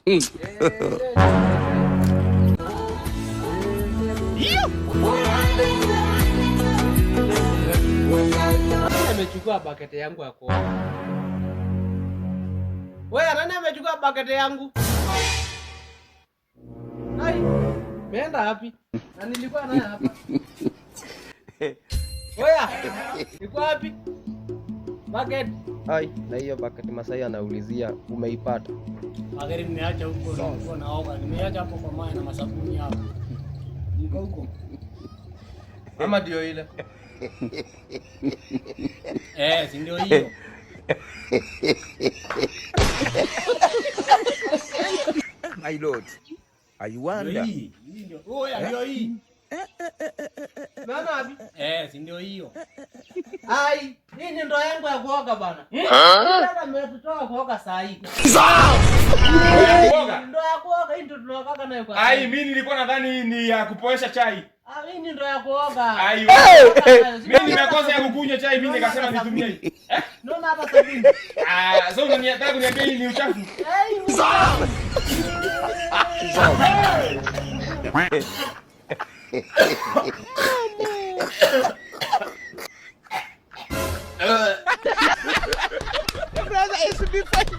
Amechukua baketi yangu ya kuoga. Wewe nani amechukua baketi yangu? Hai. Meenda wapi? Na nilikuwa naye hapa. Wewe, niko wapi? Baketi. Hai, na hiyo baketi Masai anaulizia umeipata? Magari nimeacha huko nilikuwa naoga. Nimeacha hapo kwa maji na masabuni hapo. Niko huko. Mama ndio ile. Si ndio hiyo. My lord, I wonder. Hii ndio. Ndio hii. Mama wapi? Si ndio hiyo. Ai, hii ni ndoo yangu ya kuoga bana. Dada ametoka kuoga saa hii. Ndoo ya kuoga hii ndio tunaoga nayo kwa. Ai, mimi nilikuwa nadhani hii ni ya kupoesha chai. Hii ni ndoo ya kuoga. Ai, mimi nimekosa ya kukunywa chai, mimi nikasema nitumie hii. Naona hata sabuni. So unaniambia kuniambia hii ni uchafu? Brother, it's a bit funny.